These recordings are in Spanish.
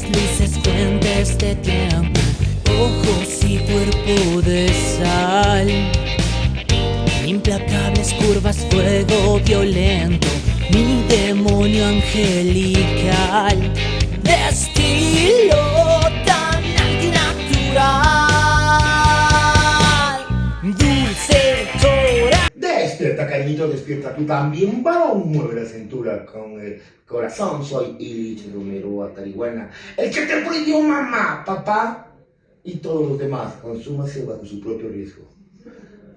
deslices, fuentes de tiempo, ojos y cuerpo de sal, implacables curvas, fuego violento, mi demonio angelical, de estilo tan antinatural, dulce corazón. Despierta, cariñito, despierta tú también, varón, mueve la cintura con el corazón. Soy Illich Romero Atarihuana, el que te prohibió mamá, papá y todos los demás. Consúmase bajo su propio riesgo.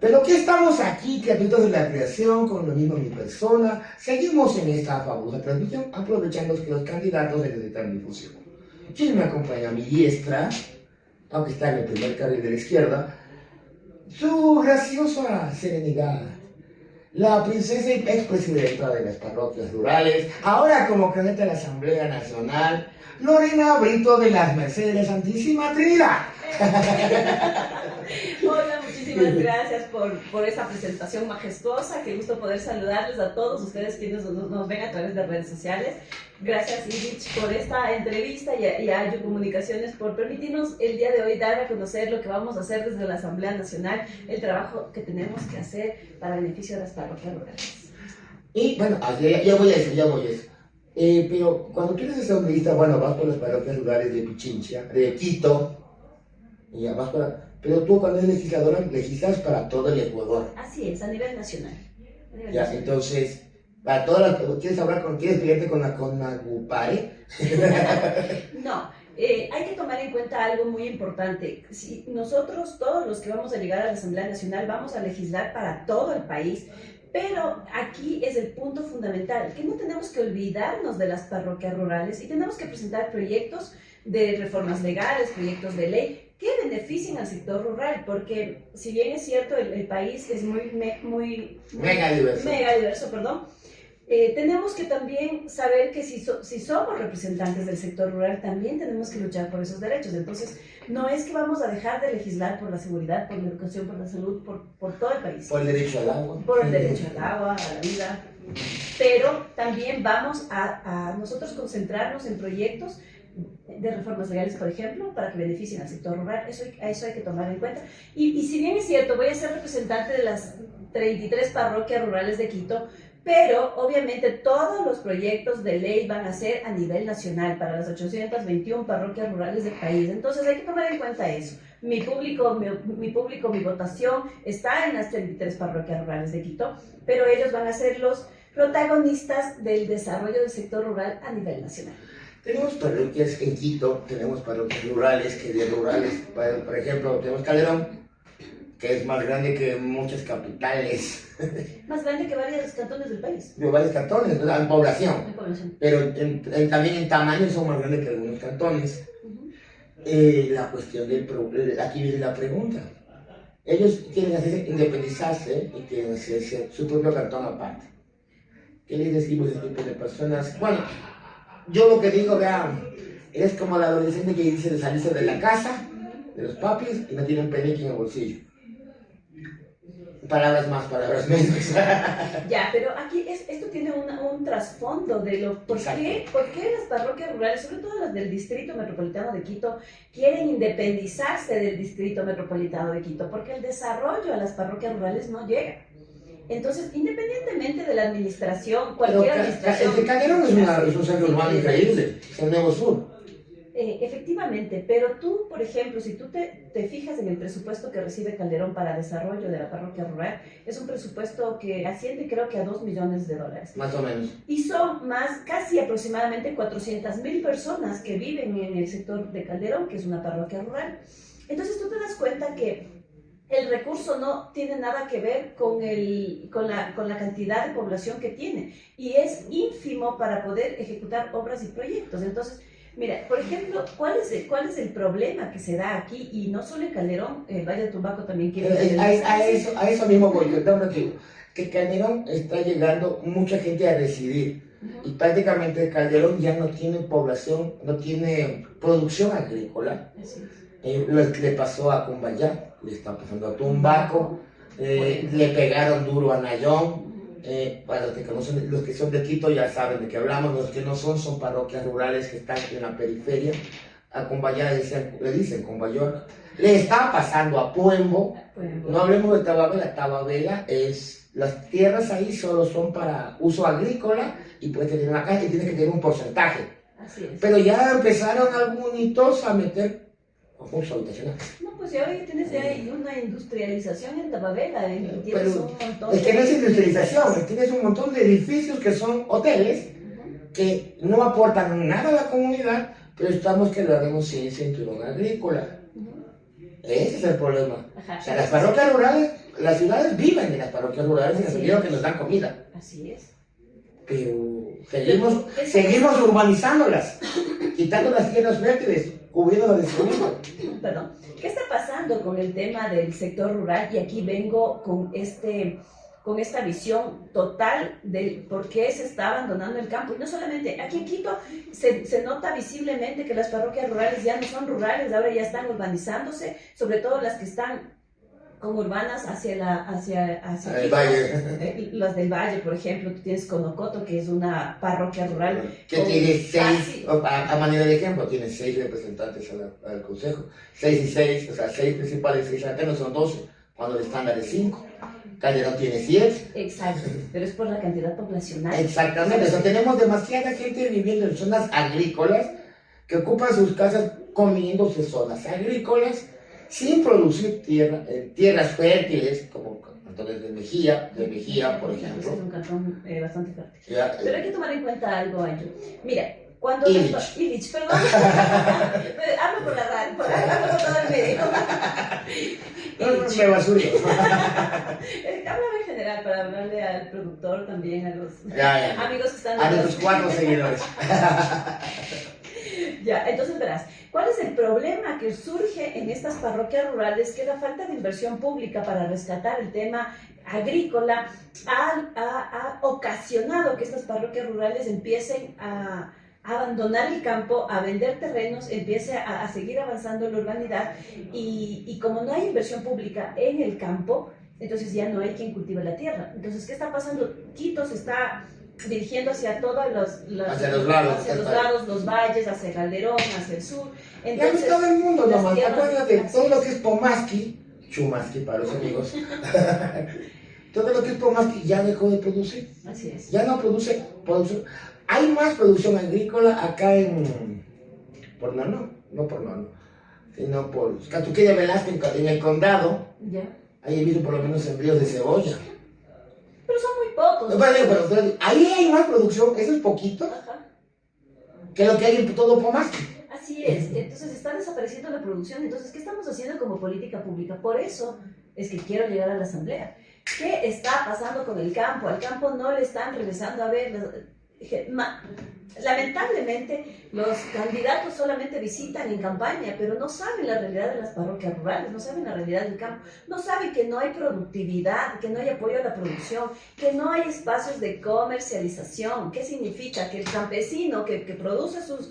Pero que estamos aquí, criaturitas de la creación, con lo mismo mi persona. Seguimos en esta fabulosa transmisión, aprovechando que los candidatos necesitan difusión. ¿Quién me acompaña a mi diestra? Aunque está en el primer carril de la izquierda, su graciosa serenidad, la princesa y expresidenta de las parroquias rurales, ahora como candidata a la Asamblea Nacional, Lorena Brito de las Mercedes, Santísima Trinidad. Hola, muchísimas gracias por esta presentación majestuosa. Qué gusto poder saludarles a todos ustedes quienes nos ven a través de redes sociales. Gracias, Illich, por esta entrevista y a Ayu Comunicaciones por permitirnos el día de hoy dar a conocer lo que vamos a hacer desde la Asamblea Nacional, el trabajo que tenemos que hacer para beneficio de las parroquias rurales. Y bueno, ya voy a eso. Pero cuando tú eres asambleísta, bueno, vas por las parroquias rurales de Pichincha, de Quito, y ya vas para... Pero tú cuando eres legisladora, legislas para todo el Ecuador. Así es, a nivel nacional. Entonces, para todas las... ¿Quieres pelearte con la CONAGUPAE? No, hay que tomar en cuenta algo muy importante. Si nosotros, todos los que vamos a llegar a la Asamblea Nacional, vamos a legislar para todo el país, pero aquí es el punto fundamental, que no tenemos que olvidarnos de las parroquias rurales y tenemos que presentar proyectos de reformas legales, proyectos de ley que beneficien al sector rural, porque si bien es cierto el país es Mega diverso, tenemos que también saber que si somos representantes del sector rural, también tenemos que luchar por esos derechos. Entonces, no es que vamos a dejar de legislar por la seguridad, por la educación, por la salud, por todo el país. Por el derecho al agua. Por el derecho al agua, a la vida. Pero también vamos a nosotros concentrarnos en proyectos de reformas legales, por ejemplo, para que beneficien al sector rural. Eso hay que tomar en cuenta. Y si bien es cierto, voy a ser representante de las 33 parroquias rurales de Quito, pero obviamente todos los proyectos de ley van a ser a nivel nacional para las 821 parroquias rurales del país. Entonces hay que tomar en cuenta eso. Mi votación está en las 33 parroquias rurales de Quito, pero ellos van a ser los protagonistas del desarrollo del sector rural a nivel nacional. Tenemos parroquias en Quito, tenemos parroquias rurales, por ejemplo, tenemos Calderón, que es más grande que muchas capitales. Más grande que varios cantones del país. De varios cantones, ¿no? En población. En población. Pero también en tamaño son más grandes que algunos cantones. La cuestión aquí viene la pregunta. Ellos quieren independizarse y quieren hacerse su propio cantón aparte. ¿Qué les decimos a este tipo de personas? Bueno, yo lo que digo, vean, es como la adolescente que dice de salirse de la casa, de los papis, y no tiene un penique en el bolsillo. Palabras más, palabras menos. Ya, pero aquí esto tiene un trasfondo de por qué las parroquias rurales, sobre todo las del Distrito Metropolitano de Quito, quieren independizarse del Distrito Metropolitano de Quito, porque el desarrollo a las parroquias rurales no llega. Entonces, independientemente de la administración, cualquier administración... El de Calderón es un centro urbano increíble, es el Nuevo Sur. Efectivamente, pero tú, por ejemplo, si tú te fijas en el presupuesto que recibe Calderón para desarrollo de la parroquia rural, es un presupuesto que asciende creo que a $2 millones. Más o menos. Y son casi aproximadamente 400.000 personas que viven en el sector de Calderón, que es una parroquia rural. Entonces tú te das cuenta que el recurso no tiene nada que ver con la cantidad de población que tiene y es ínfimo para poder ejecutar obras y proyectos. Entonces, mira, por ejemplo, ¿cuál es el problema que se da aquí? Y no solo en Calderón, el Valle de Tumbaco también quiere... A eso mismo voy yo, que Calderón está llegando mucha gente a residir. Y prácticamente Calderón ya no tiene población, no tiene producción agrícola. Le pasó a Cumbayá, le está pasando a Tumbaco, le pegaron duro a Nayón, Para los que conocen, los que son de Quito ya saben de qué hablamos, los que no son parroquias rurales que están en la periferia. A Cumbayá le dicen Cumbayor. Le está pasando a Puembo. No hablemos de Tababela. Tababela es, las tierras ahí solo son para uso agrícola y puedes tener una casa y tienes que tener un porcentaje. Así es. Pero ya empezaron algunos a meter usos habitacionales. No, pues ya hoy tienes ya una industrialización en Tababela, y tienes Pero un montón es que no es industrialización, tienes un montón de edificios que son hoteles que no aportan nada a la comunidad, pero estamos que lo haremos sin cinturón agrícola. Ese es el problema. Ajá. O sea, las parroquias rurales, las ciudades viven de las parroquias rurales en el Así sentido es. que nos dan comida. Así es. Pero seguimos urbanizándolas, quitando las tierras fértiles, cubriéndolas de cemento. Perdón. ¿Qué está pasando con el tema del sector rural? Y aquí vengo con esta visión total de por qué se está abandonando el campo. Y no solamente, aquí en Quito se nota visiblemente que las parroquias rurales ya no son rurales, ahora ya están urbanizándose, sobre todo las que están con urbanas hacia El Quito. valle. Las del valle, por ejemplo, tú tienes Conocoto, que es una parroquia rural. Que tiene 6, a manera de ejemplo, tiene 6 representantes al consejo. 6 y 6, o sea, 6 principales, 6 alternos, son 12, cuando el estándar es 5. Calderón tiene 7. Exacto, pero es por la cantidad poblacional. Exactamente, o sea, tenemos demasiada gente viviendo en zonas agrícolas que ocupan sus casas comiéndose zonas agrícolas sin producir tierras fértiles, como cantones de Mejía, por ejemplo. Es un cantón bastante fuerte. Ya, Pero hay que tomar en cuenta algo, Anjo. Mira, cuando... Illich, perdón. Hablo por la radio, hablo por todo el medio. no me basuro. Háblame en general para hablarle al productor también, a los Ya. amigos que están... A nuestros 4 seguidores. Ya, entonces verás, ¿cuál es el problema que surge en estas parroquias rurales? Que la falta de inversión pública para rescatar el tema agrícola ha ocasionado que estas parroquias rurales empiecen a abandonar el campo, a vender terrenos, empiece a seguir avanzando en la urbanidad y como no hay inversión pública en el campo, entonces ya no hay quien cultive la tierra. Entonces, ¿qué está pasando? Quito se está dirigiendo hacia todos hacia los lados, los valles, hacia Calderón, hacia el sur. Entonces, ya todo el mundo las nomás, tierras- acuérdate, todo lo que es Pomaski, Chumaski para los amigos, todo lo que es Pomaski ya dejó de producir, Así es. ya no produce. Hay más producción agrícola acá por Nono, sino por Catuquilla Velasco, en el condado, Ya. ahí he visto por lo menos sembríos de cebolla. Pero son muy pocos. Pero ahí hay más producción, eso es poquito, Ajá. que lo que hay en todo Pomaski. Así es, entonces está desapareciendo la producción. Entonces, ¿qué estamos haciendo como política pública? Por eso es que quiero llegar a la asamblea. ¿Qué está pasando con el campo? Al campo no le están regresando a ver. Lamentablemente, los candidatos solamente visitan en campaña, pero no saben la realidad de las parroquias rurales, no saben la realidad del campo, no saben que no hay productividad, que no hay apoyo a la producción, que no hay espacios de comercialización. ¿Qué significa? Que el campesino que produce sus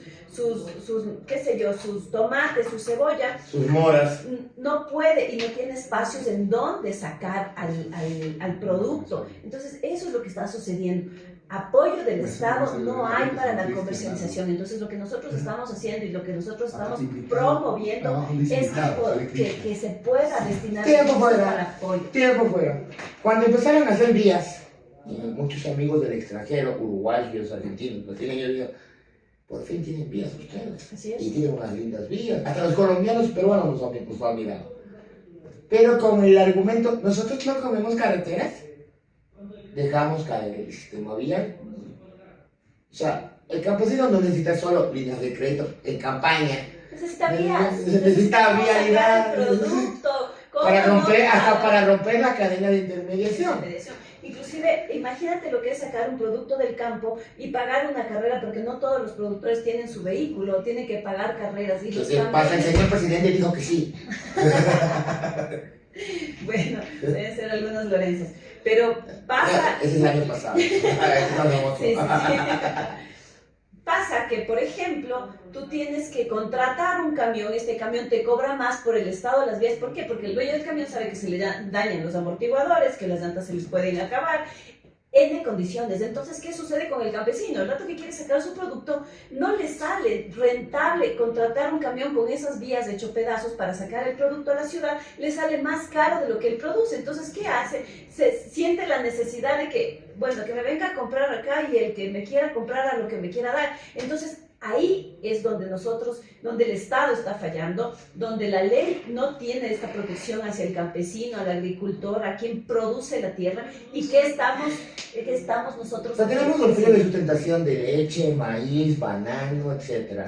qué sé yo, sus tomates, su cebolla, Sus moras. no puede y no tiene espacios en donde sacar al producto. Entonces, eso es lo que está sucediendo. Apoyo del Estado no hay para la comercialización. Entonces, lo que nosotros estamos haciendo y lo que nosotros estamos promoviendo es que se pueda destinar Tiempo fuera. para apoyo. Tiempo fuera. Cuando empezaron a hacer vías, muchos amigos del extranjero, uruguayos, argentinos, brasileños, por fin tienen vías ustedes. Así es. Y tienen unas lindas vías. Hasta los colombianos y peruanos nos han mirado. Pero con el argumento, nosotros no comemos carreteras, dejamos caer el sistema vial. O sea, el campesino no necesita solo líneas de crédito en campaña. Necesita vías. Necesita vialidad. Producto. Hasta para romper la cadena de intermediación. Inclusive, imagínate lo que es sacar un producto del campo y pagar una carrera, porque no todos los productores tienen su vehículo, tienen que pagar carreras. Y los ¿Qué pasa? El señor presidente dijo que sí. Bueno, deben ser algunos Lorenzos. Pero pasa... Ese es el año pasado. Sí, sí. Pasa que, por ejemplo, tú tienes que contratar un camión, este camión te cobra más por el estado de las vías. ¿Por qué? Porque el dueño del camión sabe que se le dañan los amortiguadores, que las llantas se les pueden acabar. N condiciones. Entonces, ¿qué sucede con el campesino? El rato que quiere sacar su producto, no le sale rentable contratar un camión con esas vías hecho pedazos para sacar el producto a la ciudad, le sale más caro de lo que él produce. Entonces, ¿qué hace? Se siente la necesidad de que, bueno, que me venga a comprar acá y el que me quiera comprar a lo que me quiera dar. Entonces, ahí es donde donde el Estado está fallando, donde la ley no tiene esta protección hacia el campesino, al agricultor, a quien produce la tierra, y que estamos nosotros... O sea, tenemos los fines de sustentación de leche, maíz, banano, etc.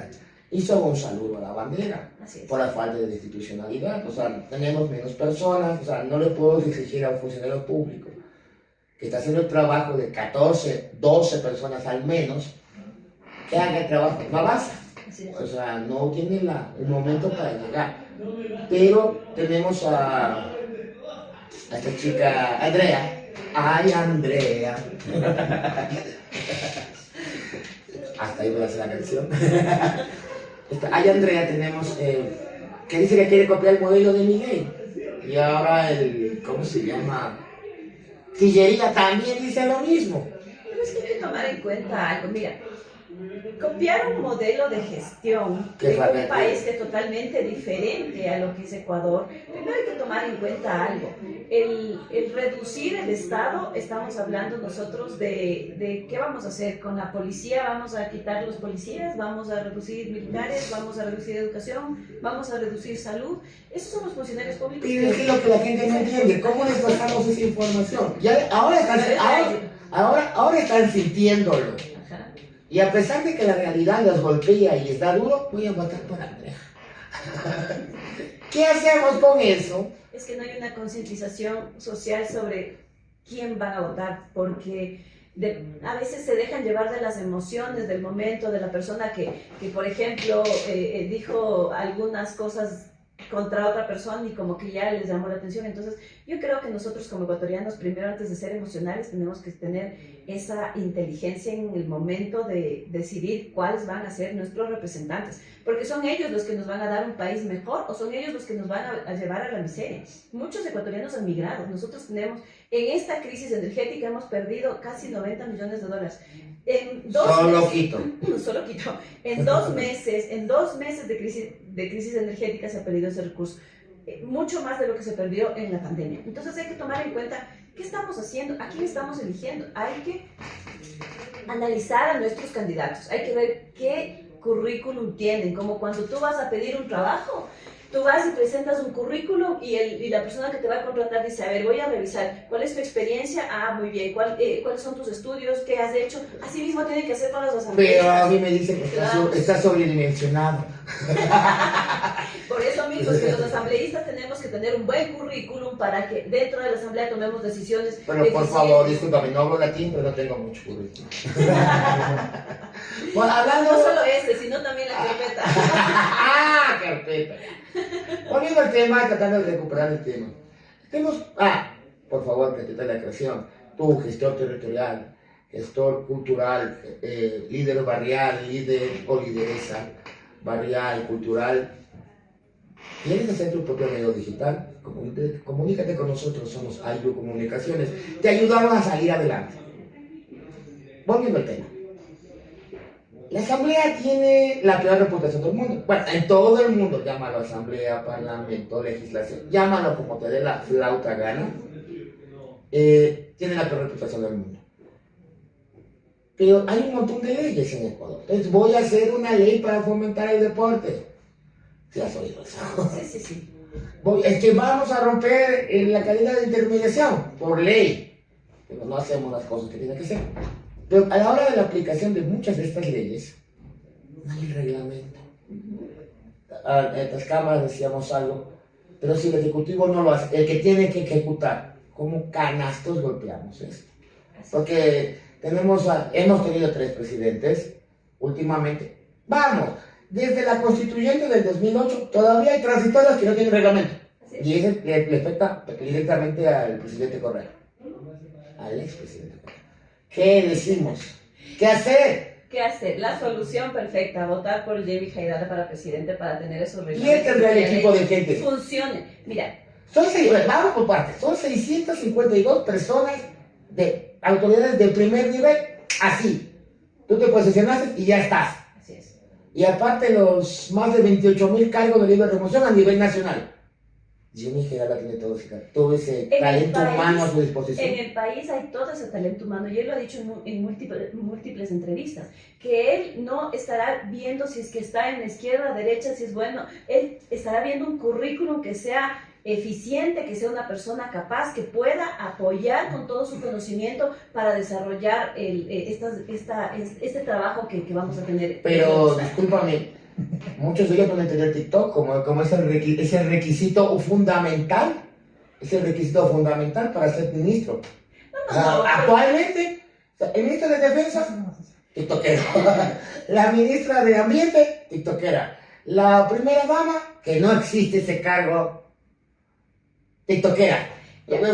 Y somos un saludo a la bandera por la falta de institucionalidad. O sea, tenemos menos personas, o sea, no le puedo exigir a un funcionario público que está haciendo el trabajo de 14, 12 personas al menos, que haga el trabajo, no avanza, o sea, no tiene el momento para llegar. Pero tenemos a esta chica, Andrea. Ay, Andrea. Hasta ahí voy a hacer la canción. Ay, Andrea, tenemos, que dice que quiere copiar el modelo de Miguel. Y ahora ¿cómo se llama? Sillería también dice lo mismo. Pero es que hay que tomar en cuenta algo, mira. Copiar un modelo de gestión de un país que es totalmente diferente a lo que es Ecuador, primero hay que tomar en cuenta algo. El reducir el Estado, estamos hablando nosotros de qué vamos a hacer con la policía. Vamos a quitar los policías, vamos a reducir militares, vamos a reducir educación, vamos a reducir salud. Esos son los funcionarios públicos. Y es lo que la gente no entiende, ¿cómo les pasamos esa información? Ahora están sintiéndolo. Y a pesar de que la realidad los golpea y les da duro, voy a votar por Andrea. ¿Qué hacemos con eso? Es que no hay una concientización social sobre quién van a votar, porque a veces se dejan llevar de las emociones del momento, de la persona que por ejemplo, dijo algunas cosas contra otra persona y como que ya les llamó la atención. Entonces yo creo que nosotros como ecuatorianos, primero, antes de ser emocionales, tenemos que tener esa inteligencia en el momento de decidir cuáles van a ser nuestros representantes, porque son ellos los que nos van a dar un país mejor, o son ellos los que nos van a llevar a la miseria. Muchos ecuatorianos han migrado. Nosotros tenemos, en esta crisis energética hemos perdido casi 90 millones de dólares. Solo Quito. En dos meses de crisis energética se ha perdido ese recurso. Mucho más de lo que se perdió en la pandemia. Entonces hay que tomar en cuenta qué estamos haciendo, a quién estamos eligiendo. Hay que analizar a nuestros candidatos, hay que ver qué currículum tienen, como cuando tú vas a pedir un trabajo. Tú vas y presentas un currículum y la persona que te va a contratar dice, a ver, voy a revisar, ¿cuál es tu experiencia? Ah, muy bien, ¿cuáles son tus estudios? ¿Qué has hecho? Así mismo tiene que hacer con los asambleístas. Pero a mí me dicen que está sobredimensionado. Por eso, amigos, que los asambleístas tenemos que tener un buen currículum para que dentro de la asamblea tomemos decisiones. Pero por favor, discúlpame, no hablo latín, pero no tengo mucho currículum. Bueno, hablando... No solo sino también la carpeta. ¡Ah, carpeta! Volviendo al tema, tratando de recuperar el tema. Por favor, que te dé la creación. Tú, gestor territorial, gestor cultural, líder barrial, líder o lideresa barrial, cultural. ¿Quieres hacer tu propio medio digital? Comunícate con nosotros, somos Ayu Comunicaciones. Te ayudamos a salir adelante. Volviendo al tema. La asamblea tiene la peor reputación del mundo. Bueno, en todo el mundo, llámalo asamblea, parlamento, legislación, llámalo como te dé la flauta gana. Tiene la peor reputación del mundo. Pero hay un montón de leyes en Ecuador. Entonces voy a hacer una ley para fomentar el deporte. ¿Sí has oído eso? Sí. Es que vamos a romper la cadena de intermediación por ley. Pero no hacemos las cosas que tienen que ser. Pero a la hora de la aplicación de muchas de estas leyes, no hay reglamento. En las cámaras decíamos algo, pero si el Ejecutivo no lo hace, el que tiene que ejecutar, como canastos golpeamos esto. Porque hemos tenido 3 presidentes últimamente. Vamos, desde la constituyente del 2008, todavía hay transitorios que no tienen reglamento. Y eso le afecta directamente al presidente Correa, al expresidente Correa. ¿Qué decimos? ¿Qué hacer? ¿Qué hacer? La solución perfecta, votar por Jamie Haidara para presidente para tener esos reglamentos. ¿Quién tendrá el equipo de gente? Funcione. Mira. Vamos por partes. Son 652 personas de autoridades de primer nivel, así. Tú te posicionaste y ya estás. Así es. Y aparte los más de 28,000 cargos de libre remoción a nivel nacional. Jimmy Gerala tiene todo ese talento humano a su disposición. En el país hay todo ese talento humano y él lo ha dicho en múltiples entrevistas, que él no estará viendo si es que está en la izquierda, derecha, si es bueno, él estará viendo un currículum que sea eficiente, que sea una persona capaz, que pueda apoyar con todo su conocimiento para desarrollar este trabajo que vamos a tener. Pero, discúlpame, muchos de ellos no entienden TikTok como es el requisito fundamental. Es el requisito fundamental para ser ministro. Actualmente, el ministro de Defensa, tiktokero. La ministra de Ambiente, tiktokera. La primera dama, que no existe ese cargo, tiktokera.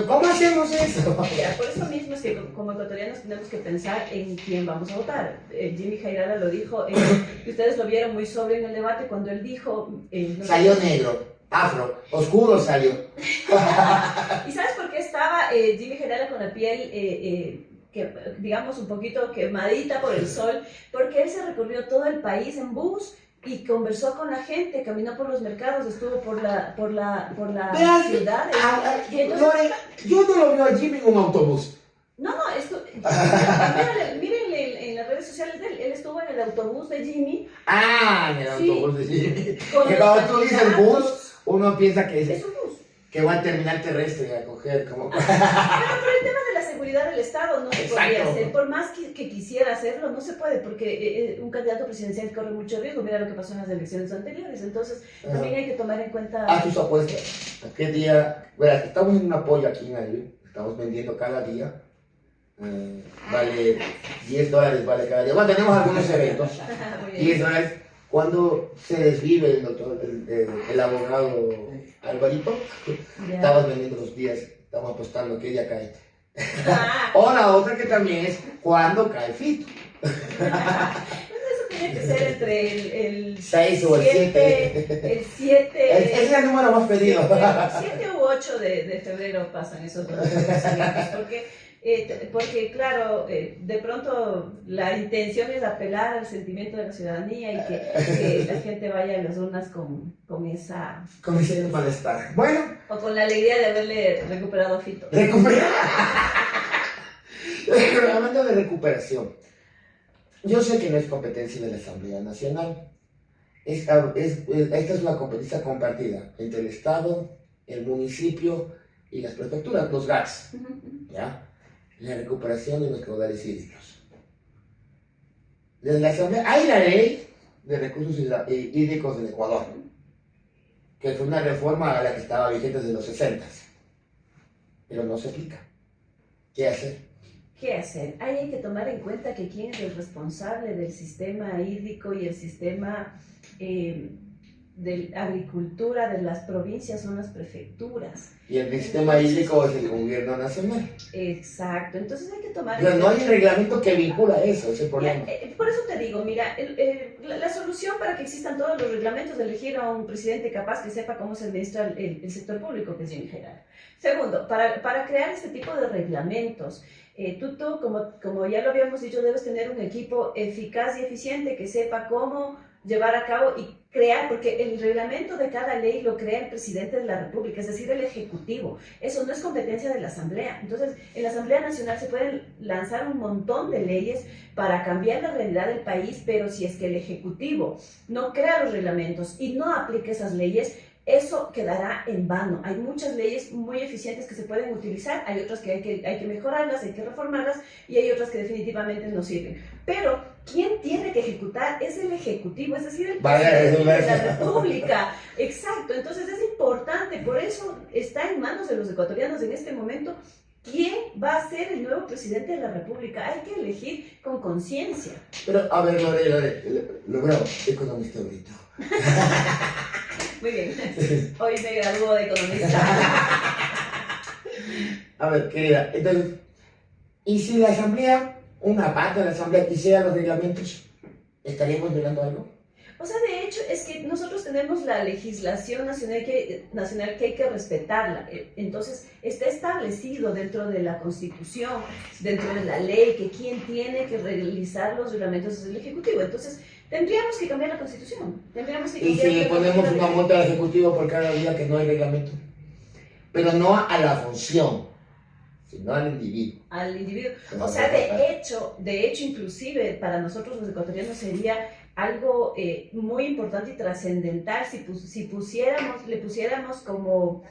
¿Cómo hacemos eso? Ya, por eso mismo es que como ecuatorianos tenemos que pensar en quién vamos a votar. Jimmy Jairala lo dijo, y ustedes lo vieron muy sobre en el debate cuando él dijo... Salió negro, afro, oscuro salió. ¿Y sabes por qué estaba Jimmy Jairala con la piel, digamos, un poquito quemadita por el sol? Porque él se recorrió todo el país en bus y conversó con la gente, caminó por los mercados, estuvo por la ciudad. Lore, yo no lo veo a Jimmy en un autobús. No, mírenle en las redes sociales de él, él estuvo en el autobús de Jimmy. En el autobús de Jimmy. Cuando tú dices bus, uno piensa que es un bus. Que va al terminal terrestre a coger como... Pero por el tema de la seguridad del Estado no se podía hacer, por más que quisiera hacerlo, no se puede, porque un candidato presidencial corre mucho riesgo. Mira lo que pasó en las elecciones anteriores, entonces también hay que tomar en cuenta... A tus apuestas, ¿a qué día? Verás, estamos en un apoyo aquí en Nayarit, estamos vendiendo cada día, vale $10 vale cada día. Bueno, tenemos algunos eventos, $10. Cuando se desvive el doctor, el abogado Alvarito, estamos vendiendo los días, estamos apostando qué día cae. O la otra que también es cuándo cae Fito. Eso tiene que ser entre el 6 o el 7. El 7. Ese es el número más pedido. El 7 u 8 de febrero pasan esos dos eventos, porque claro, de pronto la intención es apelar al sentimiento de la ciudadanía y que la gente vaya a las urnas con ese malestar. Bueno. O con la alegría de haberle recuperado a Fito. Hablando de recuperación, yo sé que no es competencia de la Asamblea Nacional. Esta es una competencia compartida entre el Estado, el municipio y las prefecturas, los GACS. ¿Ya? La recuperación de los caudales hídricos. Desde la Asamblea hay la ley de recursos hídricos del Ecuador, que fue una reforma a la que estaba vigente desde los 60, pero no se aplica. ¿Qué hacer? ¿Qué hacer? Ahí hay que tomar en cuenta que quién es el responsable del sistema hídrico y el sistema de agricultura de las provincias son las prefecturas. Y el sistema hídrico es el gobierno nacional. Exacto, entonces hay que tomar... Pero no hay un reglamento que vincula eso, ese problema. Por eso te digo, mira, la solución para que existan todos los reglamentos es elegir a un presidente capaz que sepa cómo se administra el sector público, que es Jimmy Jairala. Segundo, para crear este tipo de reglamentos, tú como ya lo habíamos dicho, debes tener un equipo eficaz y eficiente que sepa cómo llevar a cabo y crear, porque el reglamento de cada ley lo crea el presidente de la República, es decir, el Ejecutivo. Eso no es competencia de la Asamblea. Entonces, en la Asamblea Nacional se pueden lanzar un montón de leyes para cambiar la realidad del país, pero si es que el Ejecutivo no crea los reglamentos y no aplica esas leyes, eso quedará en vano. Hay muchas leyes muy eficientes que se pueden utilizar, hay otras que hay que mejorarlas, hay que reformarlas y hay otras que definitivamente no sirven. Pero quien tiene que ejecutar es el Ejecutivo, es decir, el presidente de la República. Exacto, entonces es importante, por eso está en manos de los ecuatorianos en este momento quién va a ser el nuevo presidente de la República. Hay que elegir con conciencia. Pero, a ver, Lore, logrado, economista ahorita. Muy bien, hoy me graduó de economista. A ver, querida, entonces, ¿y si la Asamblea, una parte de la Asamblea quisiera los reglamentos, estaríamos violando algo? O sea, de hecho, es que nosotros tenemos la legislación nacional que hay que respetarla. Entonces, está establecido dentro de la Constitución, dentro de la ley, que quien tiene que realizar los reglamentos es el Ejecutivo. Entonces, tendríamos que cambiar la Constitución. Tendríamos que Y cambiar si le la ponemos Constitución. una multa al Ejecutivo por cada día que no hay reglamento. Pero no a la función, sino al individuo. Al individuo. Que O no sea, se de hecho, inclusive para nosotros los ecuatorianos sería algo muy importante y trascendental si le pusiéramos como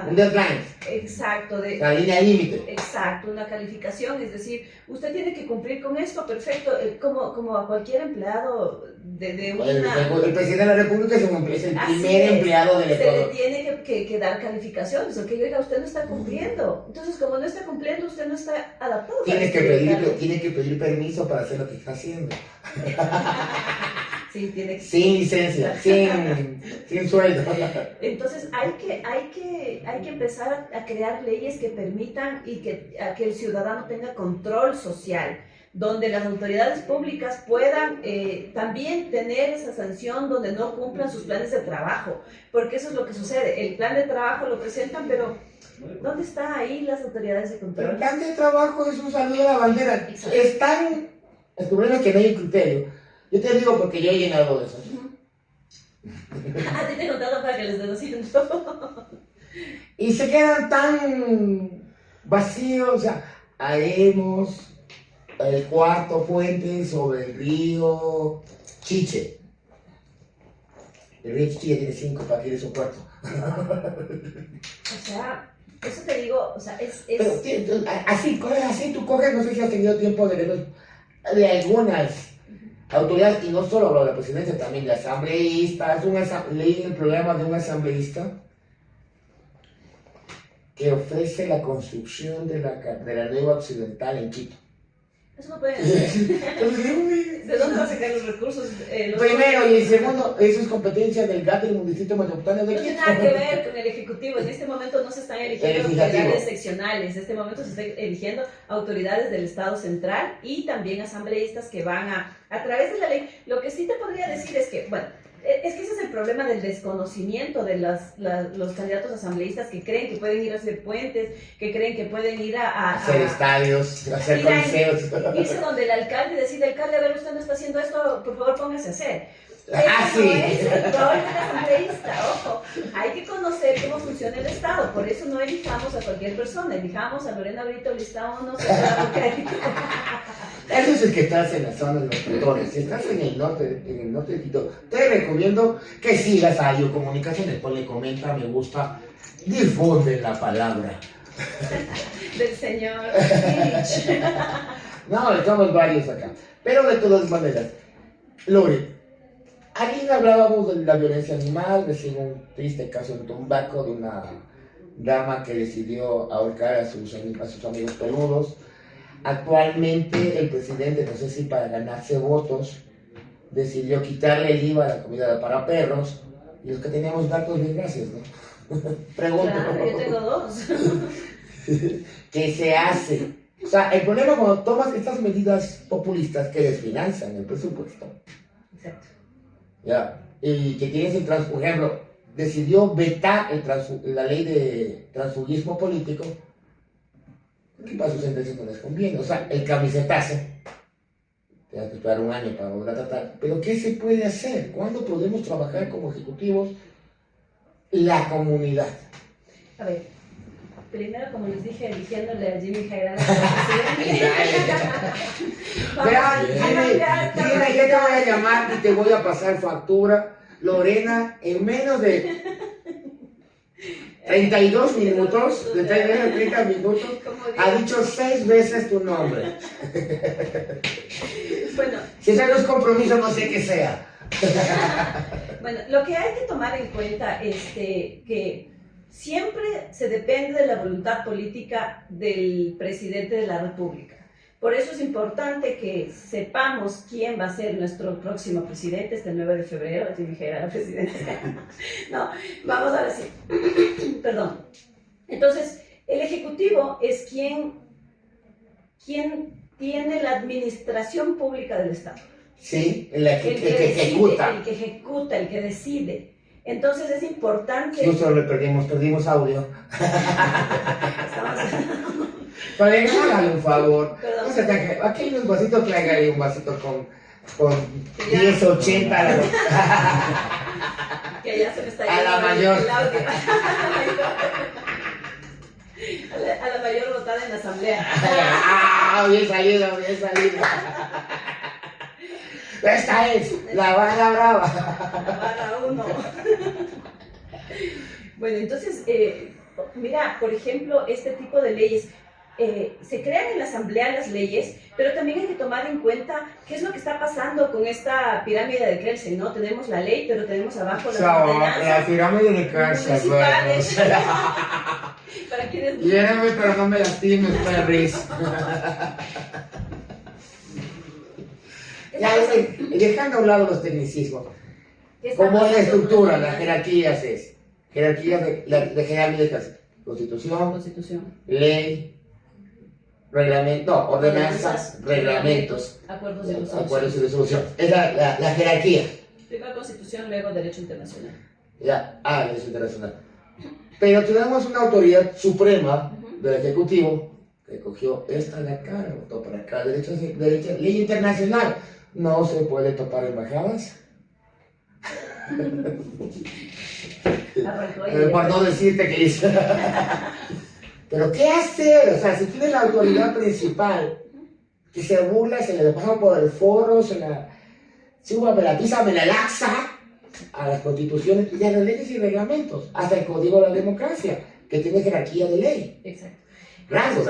un deadline, exacto, la línea límite. exacto, una calificación, es decir, usted tiene que cumplir con esto, perfecto, como a cualquier empleado de una... El presidente de la República es el Así primer es. empleado del Se le Ecuador. tiene que dar calificaciones, porque oiga, usted no está cumpliendo. Entonces, como no está cumpliendo, usted no está adaptado. Tiene para que pedir permiso para hacer lo que está haciendo. Sí, tiene que... Sin licencia, sin sueldo. Entonces, hay que empezar a crear leyes que permitan a que el ciudadano tenga control social, donde las autoridades públicas puedan también tener esa sanción donde no cumplan sus planes de trabajo, porque eso es lo que sucede. El plan de trabajo lo presentan, pero ¿dónde están ahí las autoridades de El control? plan de trabajo es un saludo a la bandera. Exacto. Es tan... El problema es que no hay un criterio. Yo te digo porque yo he llenado de eso. A ti te he contado para que les des haciendo. Y se quedan tan vacíos. O sea, haremos el cuarto puente sobre el río Chiche. El río Chiche ya tiene 5, ¿para qué es un cuarto? O sea, eso te digo, o sea, Pero, así tú coges, no sé si has tenido tiempo de ver de algunas autoridades, y no solo hablo de la presidencia, también de asambleístas. Leí el programa de un asambleísta que ofrece la construcción de la nueva occidental en Quito. Eso no pueden hacer. Entonces, ¿De dónde va a sacar los recursos? primero, y el segundo, eso es competencia del GAT del Distrito Metropolitano de No Quito. tiene nada que ver con el Ejecutivo. En este momento no se están eligiendo autoridades seccionales. En este momento se están eligiendo autoridades del Estado central y también asambleístas que van a través de la ley. Lo que sí te podría decir es que, bueno, es que ese es el problema del desconocimiento de los candidatos asambleístas que creen que pueden ir a hacer puentes, que creen que pueden ir a hacer estadios, hacer ir a- coliseos. irse donde el alcalde y decirle, alcalde, a ver, usted no está haciendo esto, por favor póngase a hacer. Ah, Eso sí. no es el rol del asambleísta, ojo. Hay que conocer cómo funciona el Estado, por eso no elijamos a cualquier persona, elijamos a Lorena Brito, lista 1, Eso es el que estás en la zona de los Quitones. Si estás en el norte de Quito, te recomiendo que sigas a IO Comunicaciones. Ponle comenta, me gusta, difunde la palabra. del señor Illich. No, estamos varios acá. Pero de todas maneras, Lore, ayer hablábamos de la violencia animal, de un triste caso en Tumbaco de una dama que decidió ahorcar a sus amigos peludos. Actualmente el presidente, no sé si para ganarse votos, decidió quitarle el IVA a la comida para perros, y los que teníamos gatos, bien gracias, ¿no? Pregunto. Claro, yo tengo 2. ¿Qué se hace? O sea, el problema cuando tomas estas medidas populistas que desfinanzan el presupuesto, Exacto. ¿ya? Y que tienes por ejemplo, decidió vetar la ley de transfugismo político. ¿Qué para sus sentencias no les conviene? O sea, el camisetazo, te vas a esperar un año para volver a tratar. Pero ¿qué se puede hacer? ¿Cuándo podemos trabajar como ejecutivos la comunidad? A ver, primero, como les dije, eligiéndole a Jimmy Jairala. Vean, Jimmy, yo te voy a llamar y te voy a pasar factura. Lorena, en menos de 32 minutos, de 30 minutos, ha dicho 6 veces tu nombre. Bueno, Si eso no es compromiso, no sé qué sea. bueno, lo que hay que tomar en cuenta es que siempre se depende de la voluntad política del presidente de la República. Por eso es importante que sepamos quién va a ser nuestro próximo presidente este 9 de febrero, si dijera la presidencia. No, vamos a decir, perdón. Entonces, el Ejecutivo es quien tiene la administración pública del Estado. Sí, la que, el que decide, ejecuta. el que ejecuta, el que decide. Entonces es importante. Justo le perdimos audio. Estamos... Pero hágale un favor. Perdón. No se ataque. Aquí hay un vasito, tráigale un vasito con 1080. Que ya se me está A yendo la mayor. el audio. A la mayor votada en la asamblea. ¡Ah! Bien salido, bien salido. Esta es la bala brava. Barra 1. Bueno, entonces, mira, por ejemplo, este tipo de leyes, se crean en la asamblea las leyes, pero también hay que tomar en cuenta qué es lo que está pasando con esta pirámide de Kelsen, ¿no? Tenemos la ley, pero tenemos abajo las La ordenanzas pirámide de cárcel, municipales. Para quienes... Lléname, pero no me lastimes, perris. Ya, dejando a un lado los tecnicismos. ¿Cómo es la estructura? Las jerarquías es. Jerarquías de jerarquías. Constitución, ley, reglamento, no, ordenanzas, reglamentos, acuerdos y resoluciones. acuerdos y resolución. Es la jerarquía. Primero Constitución, luego Derecho Internacional. Ya, derecho internacional. Pero tenemos una autoridad suprema del Ejecutivo que cogió esta de acá, votó para acá, derecho, ley internacional. No se puede topar embajadas. Por no decirte que hizo. Pero ¿qué hacer? O sea, si tiene la autoridad principal que se burla, se le pasa por el foro, se la pisa, me la laxa a las constituciones y a las leyes y reglamentos, hasta el Código de la Democracia, que tiene jerarquía de ley. Exacto. Rangos.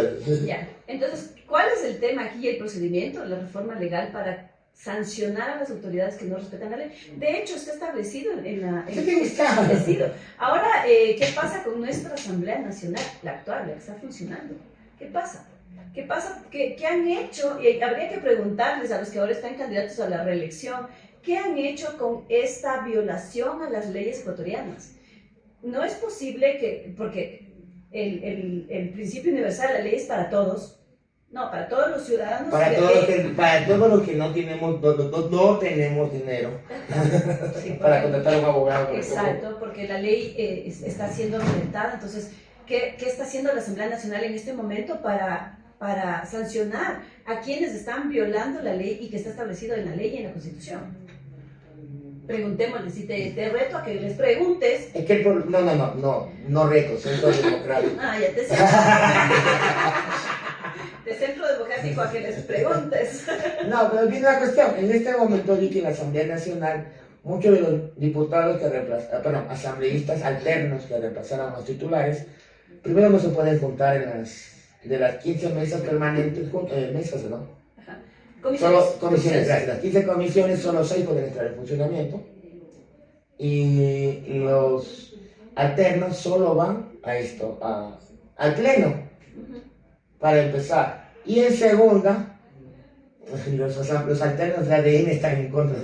Ya. Entonces, ¿cuál es el tema aquí, el procedimiento, la reforma legal para sancionar a las autoridades que no respetan la ley? De hecho, está establecido está establecido. Ahora, ¿qué pasa con nuestra Asamblea Nacional, la actual, la que está funcionando? ¿Qué pasa? ¿Qué pasa? ¿Qué han hecho? Y habría que preguntarles a los que ahora están candidatos a la reelección, ¿qué han hecho con esta violación a las leyes ecuatorianas? No es posible que, porque el principio universal, la ley es para todos. No, para todos los ciudadanos. Para todos los que no tenemos, no tenemos dinero sí, para contratar a un abogado. Exacto, porque la ley está siendo violentada. Entonces, ¿qué está haciendo la Asamblea Nacional en este momento para sancionar a quienes están violando la ley y que está establecido en la ley y en la Constitución? Preguntémosles, si te reto a que les preguntes. Es que no reto, centro democrático. Ya te sé. De centro democrático a que les preguntes. No, pero viene la cuestión. En este momento vi que en la Asamblea Nacional, muchos de los diputados asambleístas alternos que reemplazaron a los titulares, primero no se pueden juntar de las 15 mesas permanentes, mesas, ¿no? Ajá. Comisiones, gracias. Las 15 comisiones, solo 6 pueden entrar en funcionamiento. Y los alternos solo van al pleno. Para empezar. Y en segunda, los alternos de ADN están en contra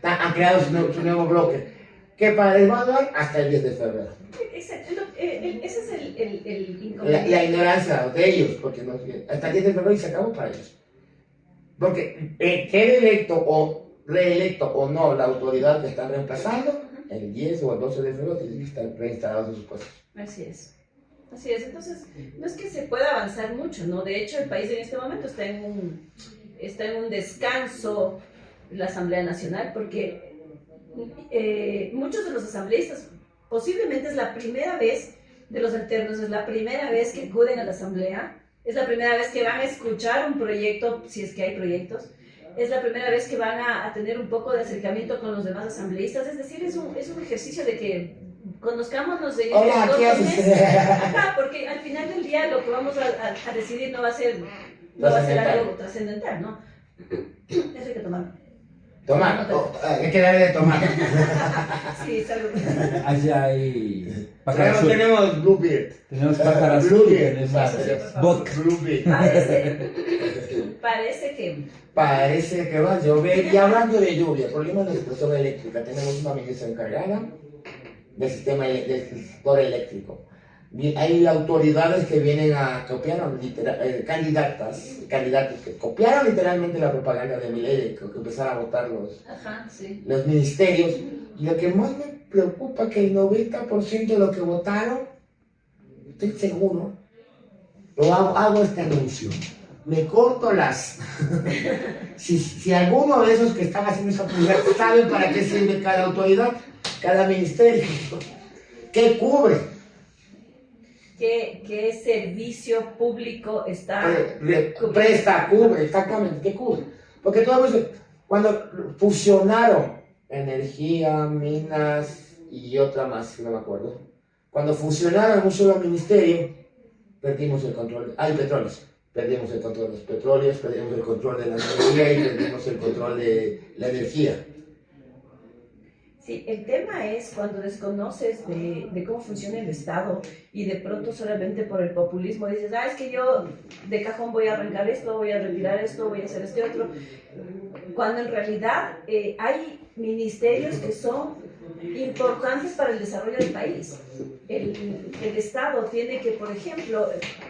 han creado su nuevo bloque, que para evaluar hasta el 10 de febrero. Exacto. Ese es el inconveniente. La ignorancia de ellos, porque hasta el 10 de febrero y se acabó para ellos. Porque quede electo o reelecto o no la autoridad que están reemplazando, el 10 o el 12 de febrero tienen que estar reinstalados en sus puestos. Así es. Así es, entonces no es que se pueda avanzar mucho, ¿no? De hecho, el país en este momento está en un descanso, la Asamblea Nacional, porque muchos de los asambleístas, posiblemente es la primera vez de los alternos, es la primera vez que acuden a la Asamblea, es la primera vez que van a escuchar un proyecto, si es que hay proyectos, es la primera vez que van a tener un poco de acercamiento con los demás asambleístas, es decir, es un ejercicio de que conozcámonos de hola, ¿qué haces? Porque al final del día lo que vamos a decidir no va a ser algo trascendental, ¿no? Eso hay que tomarlo. Tomar, hay que darle de tomar. Sí, es algo. Allá hay pájaro azul. Tenemos Bluebeard. Tenemos pájaro azul y tenemos vodka. Bluebeard. Parece que va a llover. Y hablando de lluvia, problemas de situación eléctrica. Tenemos una ministra encargada del sistema del sector eléctrico. hay autoridades que vienen a copiar, candidatos que copiaron literalmente la propaganda de Milei, que empezaron a votar Ajá, sí. los ministerios. Y lo que más me preocupa es que el 90% de los que votaron, estoy seguro, hago este anuncio. Me corto las... si alguno de esos que están haciendo esa publicidad sabe para qué sirve cada autoridad, cada ministerio, ¿qué cubre? ¿Qué servicio público está Presta, cubre, exactamente, ¿qué cubre? Porque todo eso, cuando fusionaron energía, minas y otra más, no me acuerdo, cuando fusionaron en un solo ministerio, perdimos el control, petróleos. Perdimos el control de los petróleos, perdimos el control de la energía y perdimos el control de la energía. Sí, el tema es cuando desconoces de cómo funciona el Estado y de pronto solamente por el populismo dices, es que yo de cajón voy a arrancar esto, voy a retirar esto, voy a hacer este otro. Cuando en realidad hay ministerios que son importantes para el desarrollo del país. El Estado tiene que, por ejemplo,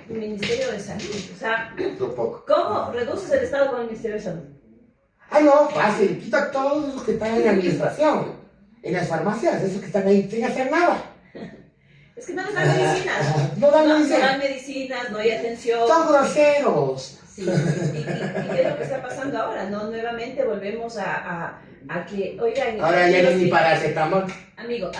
el Ministerio de Salud, o sea, ¿cómo reduces el Estado con el Ministerio de Salud? No, fácil, quita todos esos que están en la administración, en las farmacias, esos que están ahí sin hacer nada. Es que no les dan medicinas. No dan medicinas, no hay atención. Son groseros. Sí, ¿y qué es lo que está pasando ahora? ¿No? Nuevamente volvemos a que, oigan... Ahora ya no es ni paracetamol. Amigo,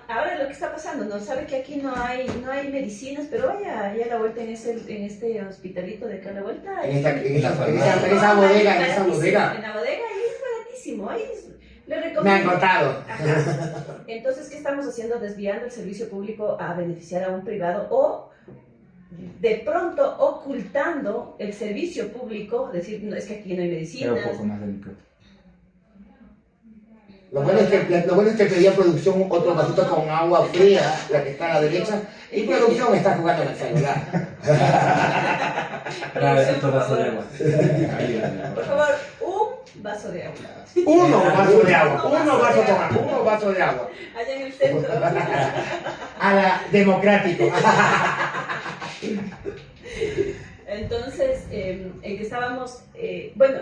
ahora lo que está pasando, ¿no? Sabe que aquí no hay medicinas, pero vaya a la vuelta en este hospitalito de acá a la vuelta. En esa bodega. En la bodega ahí es baratísimo, ahí le recomiendo. Me han contado. Ajá. Entonces, ¿qué estamos haciendo? Desviando el servicio público a beneficiar a un privado o de pronto ocultando el servicio público, decir, no, es que aquí no hay medicinas. Pero un poco más delicado. Lo bueno es que pedía producción otro vasito con agua fría, la que está a la derecha, y producción está jugando en el celular. Esto va a ser agua. Por favor, un vaso de agua. Uno vaso de agua. Uno vaso de agua. Allá en el centro. A la democrático. Entonces, en que estábamos, bueno,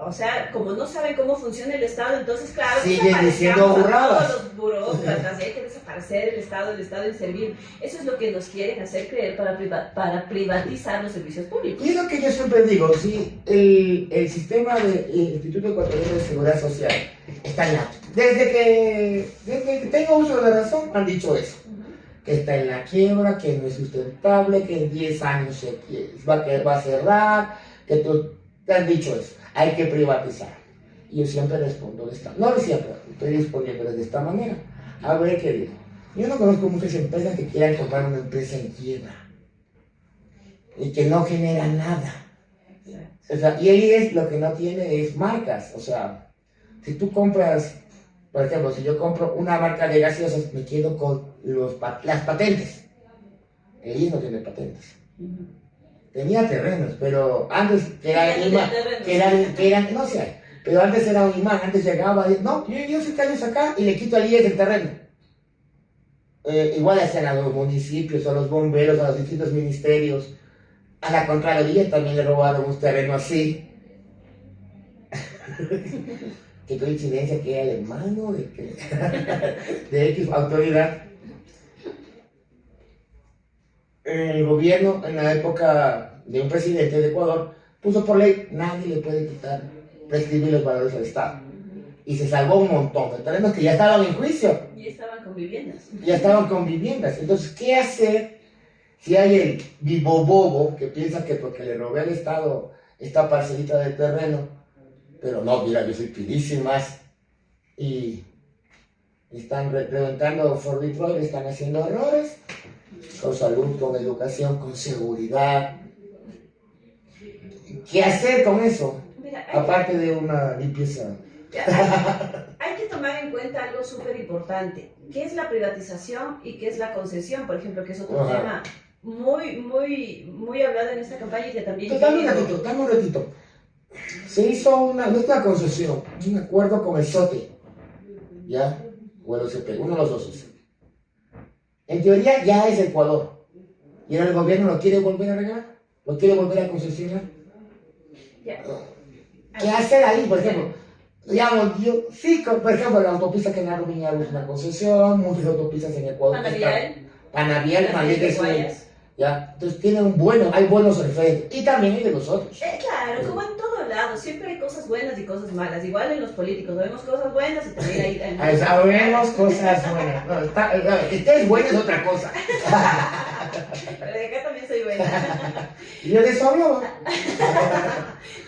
o sea, como no saben cómo funciona el Estado, entonces, claro, siguen diciendo burradas. Todos los burócratas, hay que desaparecer el Estado inservible. Eso es lo que nos quieren hacer creer para privatizar los servicios públicos. Y es lo que yo siempre digo, si el sistema del Instituto Ecuatoriano de Seguridad Social está en la... Desde que tengo uso de la razón, han dicho eso. Que está en la quiebra, que no es sustentable, que en 10 años va a cerrar, que te han dicho eso. Hay que privatizar. Y yo siempre respondo de esta manera. No siempre, estoy respondiendo de esta manera. A ver qué digo. Yo no conozco muchas empresas que quieran comprar una empresa en quiebra y que no genera nada. O sea, y ahí lo que no tiene es marcas. O sea, si tú compras, por ejemplo, si yo compro una marca de gaseosas, me quedo con las patentes. Ellos no tienen patentes. Tenía terrenos, pero antes que eran, no sé, pero antes era un imán, antes llegaba, no, yo sé que ellos acá y le quito al IES el terreno. Igual hacían a los municipios, a los bomberos, a los distintos ministerios, a la Contraloría también le robaron un terreno así. Qué coincidencia que era el hermano de X autoridad. El gobierno, en la época de un presidente de Ecuador, puso por ley, nadie le puede quitar, prescribir los valores al Estado. Y se salvó un montón de terrenos que ya estaban en juicio. Y estaban con viviendas. Ya estaban con viviendas. Entonces, ¿qué hacer si hay el vivo bobo que piensa que porque le robé al Estado esta parcelita de terreno, pero no, mira, yo soy pilísimas, y están reventando Fort Detroit, están haciendo errores, con salud, con educación, con seguridad? ¿Qué hacer con eso? Mira, Aparte de una limpieza. Hay que tomar en cuenta algo súper importante, que es la privatización y qué es la concesión, por ejemplo, que es otro tema muy hablado en esta campaña y que también... Dame un ratito. Se hizo no es una concesión, un acuerdo con el SOTE, ¿ya? O el OCP, uno de los dos. En teoría ya es Ecuador. Y ahora el gobierno lo quiere volver a regalar, lo quiere volver a concesionar. Ya. ¿Qué hacer ahí, por ejemplo? Digamos, yo, sí, por ejemplo, la autopista Genaro Viñalo es una concesión, muchas autopistas en Ecuador. Panavial, Madrid es ya. Entonces hay buenos referentes y también hay de los otros. Claro, como en todo lado, siempre hay cosas buenas y cosas malas. Igual en los políticos, vemos cosas buenas y también hay sabemos cosas buenas. No, que estés buena es otra cosa. Pero de acá también soy buena. Y yo de eso hablaba.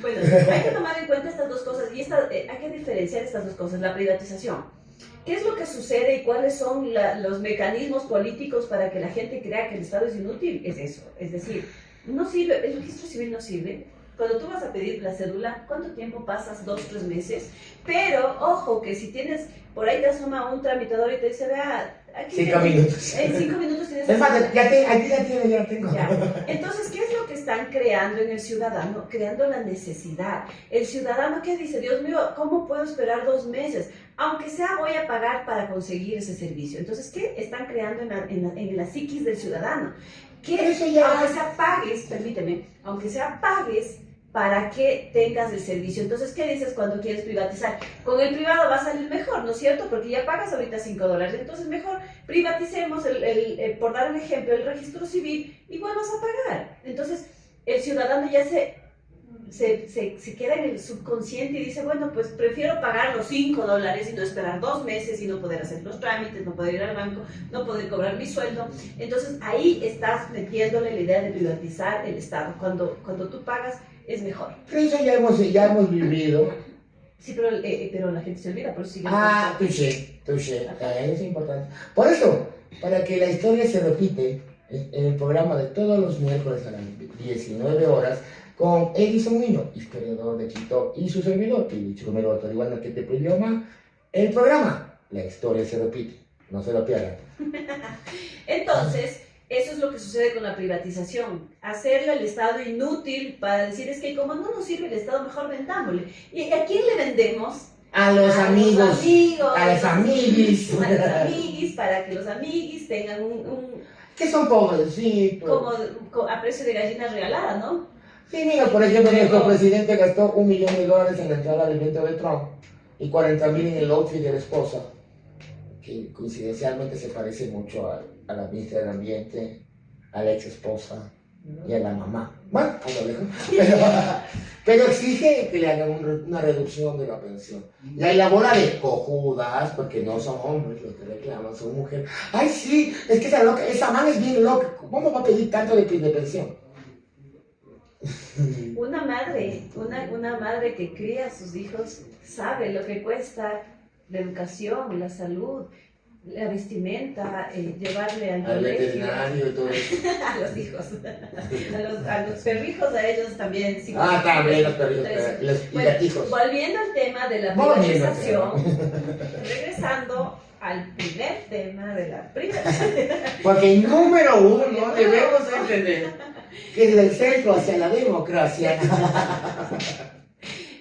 Bueno, hay que tomar en cuenta estas dos cosas y hay que diferenciar estas dos cosas, la privatización. ¿Qué es lo que sucede y cuáles son los mecanismos políticos para que la gente crea que el Estado es inútil? Es eso, es decir, no sirve, el registro civil no sirve. Cuando tú vas a pedir la cédula, ¿cuánto tiempo pasas? 2, 3 meses. Pero, ojo, que si tienes, por ahí te asoma un tramitador y te dice, vea, aquí 5 minutos. En 5 minutos tienes... Es más, ya tengo. Ya. Entonces, ¿qué es lo que están creando en el ciudadano? Creando la necesidad. El ciudadano que dice, Dios mío, ¿cómo puedo esperar 2 meses? Aunque sea, voy a pagar para conseguir ese servicio. Entonces, ¿qué están creando en la psiquis del ciudadano? Que eso ya... aunque sea pagues, permíteme, aunque sea pagues para que tengas el servicio. Entonces, ¿qué dices cuando quieres privatizar? Con el privado va a salir mejor, ¿no es cierto? Porque ya pagas ahorita $5. Entonces, mejor privaticemos, por dar un ejemplo, el registro civil, igual vas a pagar. Entonces, el ciudadano ya se queda en el subconsciente y dice, bueno, pues prefiero pagar los $5 y no esperar 2 meses y no poder hacer los trámites, no poder ir al banco, no poder cobrar mi sueldo. Entonces ahí estás metiéndole la idea de privatizar el Estado. Cuando tú pagas es mejor. Pero eso ya hemos vivido. Sí, pero la gente se olvida, por eso sigue. Touché. Es importante. Por eso, para que la historia se repite en el programa de todos los miércoles a las 19 horas, con Edison Muñoz, historiador de Quito, y su servidor, Pilicho Romero Tarihuana, que te idioma, el programa, la historia se repite, no se lo pierdan. Entonces, eso es lo que sucede con la privatización, hacerle al Estado inútil para decir, es que como no nos sirve el Estado, mejor vendámosle. ¿Y a quién le vendemos? A los amigos, a los amiguis. A los amiguis, para que los amiguis tengan que son pobrecitos. Como a precio de gallina regalada, ¿no? Sí, mira, por ejemplo, nuestro presidente gastó $1 millón en la entrada del evento de Trump y 40,000 en el outfit de la esposa, que coincidencialmente se parece mucho a la ministra del Ambiente, a la ex esposa y a la mamá. Bueno, pero exige que le hagan una reducción de la pensión. Y hay la bola de cojudas, porque no son hombres los que reclaman, son mujeres. Ay, sí, es que esa man es bien loca. ¿Cómo va a pedir tanto de pensión? Una madre que cría a sus hijos sabe lo que cuesta la educación, la salud, la vestimenta, llevarle al veterinario y todo eso. A los hijos, a los perrijos, a ellos también. Sí, también los perrijos, los gatijos. Volviendo al tema de la privatización, regresando al primer tema de la privatización. Porque el número 1 debemos entender que es del centro hacia la democracia.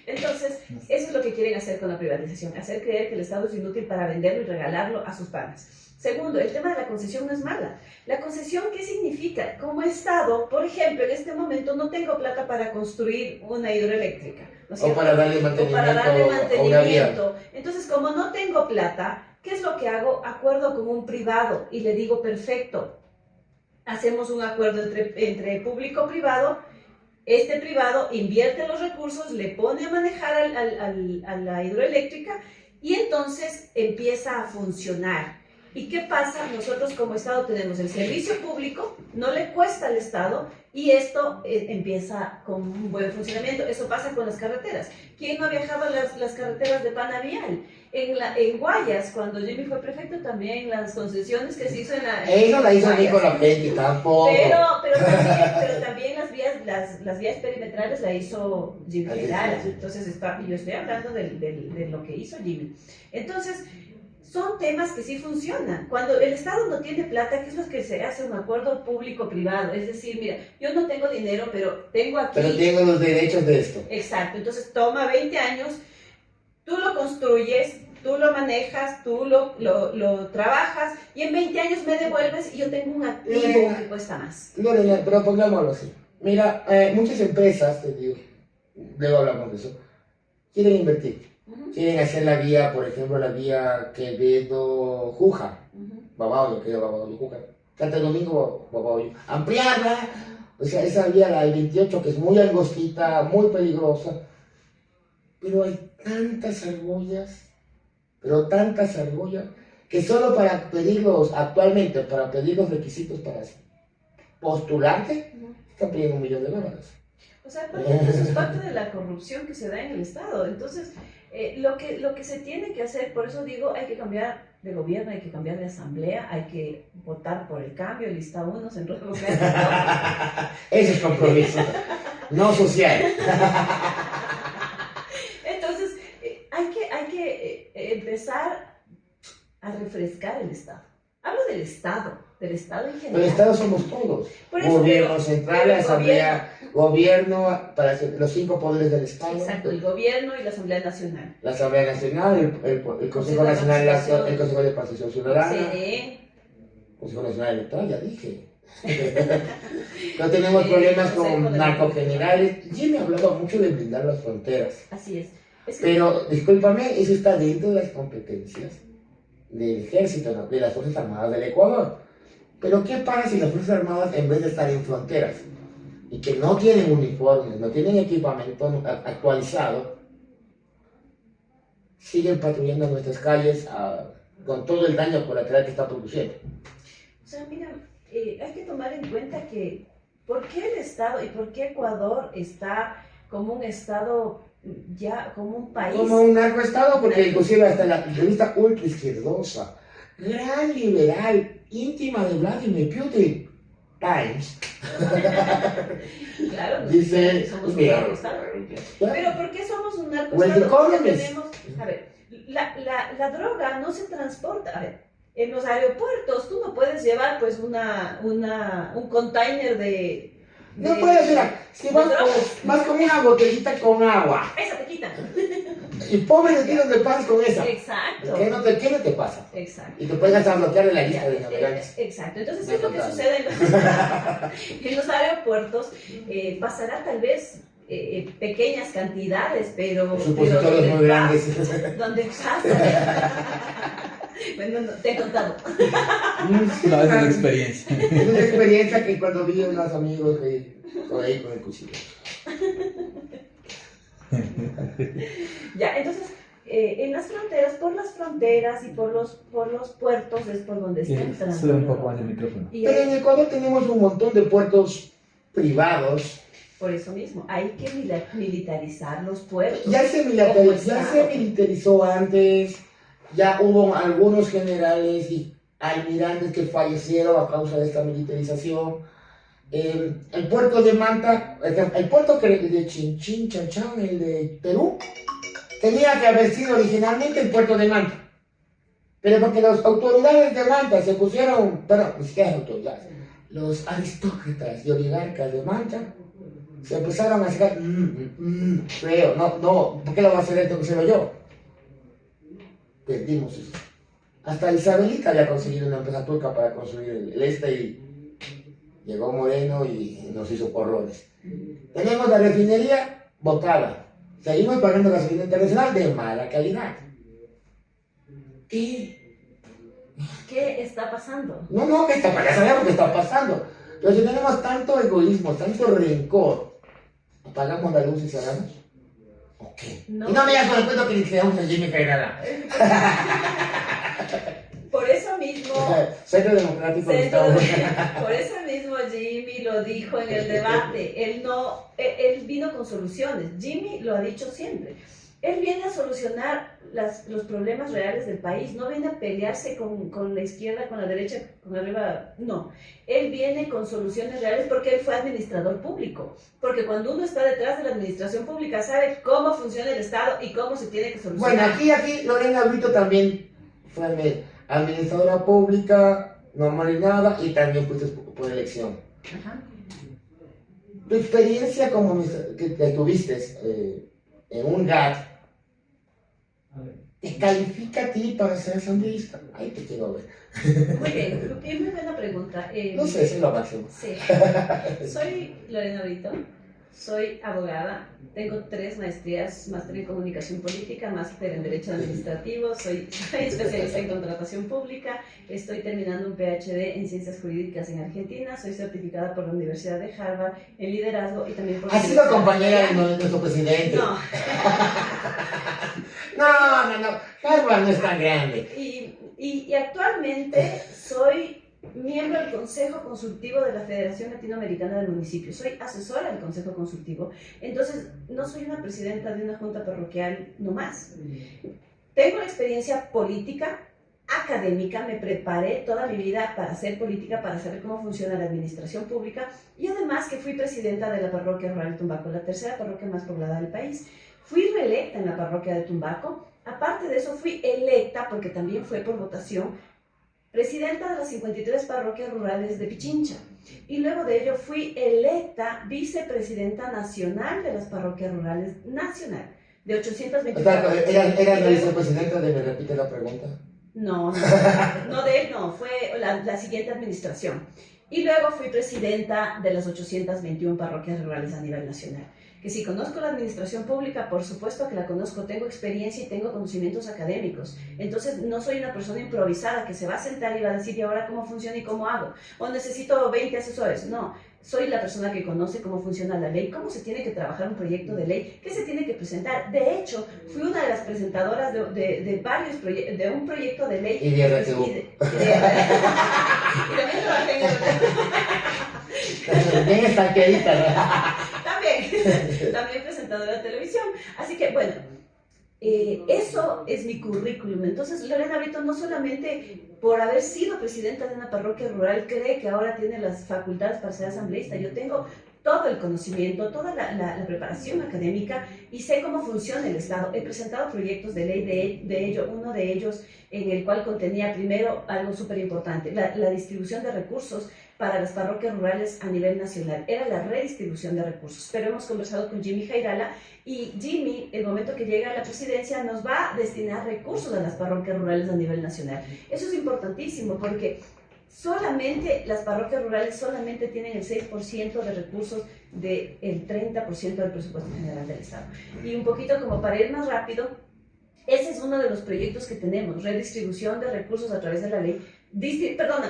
Entonces, eso es lo que quieren hacer con la privatización, hacer creer que el Estado es inútil para venderlo y regalarlo a sus panas. Segundo, el tema de la concesión no es mala. La concesión, ¿qué significa? Como Estado, por ejemplo, en este momento no tengo plata para construir una hidroeléctrica, ¿no es cierto? O para darle mantenimiento a una vía. Entonces, como no tengo plata, ¿qué es lo que hago? Acuerdo con un privado y le digo, perfecto, hacemos un acuerdo entre público-privado. Este privado invierte los recursos, le pone a manejar a la hidroeléctrica y entonces empieza a funcionar. ¿Y qué pasa? Nosotros como Estado tenemos el servicio público, no le cuesta al Estado y esto empieza con un buen funcionamiento. Eso pasa con las carreteras. ¿Quién no ha viajado a las carreteras de Panavial? En Guayas, cuando Jimmy fue prefecto, también las concesiones que se hizo en la... Eso la hizo Nicolás Petty, tampoco. Pero también las vías perimetrales la hizo Jimmy Lara. Entonces, yo estoy hablando de lo que hizo Jimmy. Entonces, son temas que sí funcionan. Cuando el Estado no tiene plata, ¿qué es lo que se hace? Un acuerdo público-privado. Es decir, mira, yo no tengo dinero, pero tengo aquí... Pero tengo los derechos de esto. Exacto. Entonces, toma 20 años, tú lo construyes, tú lo manejas, tú lo trabajas y en 20 años me devuelves y yo tengo un activo que cuesta más. Lorena, pero pongámoslo así. Mira, muchas empresas, te digo, luego hablamos de eso, quieren invertir. Quieren hacer la vía, por ejemplo, la vía Quevedo-Juja, Babahoyo, que es Babahoyo-Juja. Santo Domingo, Babahoyo. Ampliarla, o sea, esa vía, la del 28, que es muy angostita, muy peligrosa. Pero hay tantas argollas, que solo para pedirlos, actualmente, para pedir los requisitos para postularte, están pidiendo $1 millón. O sea, eso es parte de la corrupción que se da en el Estado. Entonces, lo que se tiene que hacer, por eso digo, hay que cambiar de gobierno, hay que cambiar de asamblea, hay que votar por el cambio, lista 1, Centro Democrático. Ese es compromiso, no social. Entonces, hay que empezar a refrescar el Estado. Hablo del Estado en general. El Estado somos todos. Por eso, Gobierno central, asamblea, gobierno, para los 5 poderes del Estado. Exacto, el gobierno y la Asamblea Nacional. La Asamblea Nacional, el Consejo Nacional, el Consejo de Participación Ciudadana. CNE. Consejo Nacional Electoral, ya dije. No tenemos problemas con narcogenerales. Jimmy ha hablado mucho de blindar las fronteras. Así es. Pero, discúlpame, eso está dentro de las competencias del ejército, de las Fuerzas Armadas del Ecuador. Pero ¿qué pasa si las Fuerzas Armadas, en vez de estar en fronteras y que no tienen uniformes, no tienen equipamiento actualizado, siguen patrullando nuestras calles con todo el daño colateral que está produciendo? O sea, mira, hay que tomar en cuenta que ¿por qué el Estado y por qué Ecuador está como un Estado, ya como un país? Como un narcoestado, porque inclusive hasta la revista ultra izquierdosa, gran liberal, íntima de Vladimir Putin, Times, claro, dice, somos un narcoestado. Pero ¿por qué somos un narcoestado? Well, the Porque economist. tenemos, a ver, la droga no se transporta, a ver, en los aeropuertos tú no puedes llevar pues un container de no puedes, mira, si vas con una botellita con agua, esa te quitan. y pobre de ti donde pasas con esa, Exacto. ¿qué no te pasa? Exacto. Y te puedes hasta bloquear de la lista de navegantes. Exacto. Entonces, ¿qué Me es lo que contaron. sucede en los aeropuertos? Pasará tal vez pequeñas cantidades, pero Supositorios muy grandes. donde pasa. Bueno, no, te he contado. No, es una experiencia. Es una experiencia que cuando vi a unos amigos que por ahí con el cuchillo. Ya, entonces, en las fronteras, por las fronteras y por los puertos es por donde está entrando. Sube un poco más el micrófono. Y Pero en Ecuador tenemos un montón de puertos privados. por eso mismo, hay que militarizar los puertos. Ya se militarizó antes, ya hubo algunos generales y almirantes que fallecieron a causa de esta militarización. El puerto de Manta, el puerto de Chinchín, Chanchán, el de Perú, tenía que haber sido originalmente el puerto de Manta. Pero porque las autoridades de Manta se pusieron, perdón, ni siquiera las autoridades, los aristócratas y oligarcas de Manta se empezaron a sacar, feo, no, ¿por qué lo va a hacer esto que se lo yo? Perdimos eso. Hasta Isabelita había conseguido una empresa turca para construir el este y llegó Moreno y nos hizo horrores. Tenemos la refinería botada. Seguimos pagando gasolina internacional de mala calidad. ¿Qué está pasando? No, que está, ya sabemos qué está pasando. Pero si tenemos tanto egoísmo, tanto rencor, ¿apagamos la luz y cerramos? ¿O qué? No. Y no me digas con el cuento que ni quedamos en Jimmy Cainada. Por eso mismo, Centro Democrático del Estado. por eso mismo Jimmy lo dijo en el debate. Él vino con soluciones. Jimmy lo ha dicho siempre. Él viene a solucionar los problemas reales del país. No viene a pelearse con la izquierda, con la derecha, con arriba. No. Él viene con soluciones reales porque él fue administrador público. Porque cuando uno está detrás de la administración pública sabe cómo funciona el Estado y cómo se tiene que solucionar. Bueno, aquí Lorena Brito también fue administradora pública, no marinada, y también fuiste por elección. Ajá. Tu experiencia que tuviste en un GAT, te califica a ti para ser asambleísta. Ahí te quiero ver. Muy bien, y muy buena pregunta. No sé, eso es lo máximo. Sí. Soy Lorena Brito, soy abogada, tengo 3 maestrías, máster en comunicación política, máster en derecho administrativo, soy especialista en contratación pública, estoy terminando un PhD en ciencias jurídicas en Argentina, soy certificada por la Universidad de Harvard en liderazgo y también por la ¿Has sido Universidad compañera de Miami. nuestro presidente? No. No. Harvard no es tan grande. Y actualmente soy miembro del Consejo Consultivo de la Federación Latinoamericana de Municipios. Soy asesora del Consejo Consultivo. Entonces, no soy una presidenta de una junta parroquial nomás. Tengo la experiencia política, académica, me preparé toda mi vida para hacer política, para saber cómo funciona la administración pública y además que fui presidenta de la parroquia rural de Tumbaco, la tercera parroquia más poblada del país. Fui reelecta en la parroquia de Tumbaco. Aparte de eso, fui electa, porque también fue por votación, presidenta de las 53 parroquias rurales de Pichincha. Y luego de ello fui electa vicepresidenta nacional de las parroquias rurales nacional, de 820 O sea, parroquias. ¿eras la Y luego- vicepresidenta de me repite la pregunta? No, no de él, no, fue la siguiente administración. Y luego fui presidenta de las 821 parroquias rurales a nivel nacional. Que si conozco la administración pública, por supuesto que la conozco, tengo experiencia y tengo conocimientos académicos. Entonces no soy una persona improvisada que se va a sentar y va a decir, ¿y ahora cómo funciona y cómo hago? O necesito 20 asesores. No, soy la persona que conoce cómo funciona la ley, cómo se tiene que trabajar un proyecto de ley, qué se tiene que presentar. De hecho, fui una de las presentadoras de varios proyectos, de un proyecto de ley. Y de RTU. Y también trabajé en el... Bien estanqueadita, ¿no? También presentadora de televisión. Así que, bueno, eso es mi currículum. Entonces, Lorena Brito no solamente por haber sido presidenta de una parroquia rural cree que ahora tiene las facultades para ser asambleísta. Yo tengo todo el conocimiento, toda la preparación académica y sé cómo funciona el Estado. He presentado proyectos de ley de ello, uno de ellos en el cual contenía primero algo súper importante, la distribución de recursos para las parroquias rurales a nivel nacional. Era la redistribución de recursos. Pero hemos conversado con Jimmy Jairala y Jimmy, el momento que llega a la presidencia, nos va a destinar recursos a las parroquias rurales a nivel nacional. Eso es importantísimo porque solamente las parroquias rurales solamente tienen el 6% de recursos del 30% del presupuesto general del Estado. Y un poquito como para ir más rápido, ese es uno de los proyectos que tenemos, redistribución de recursos a través de la ley. Perdón,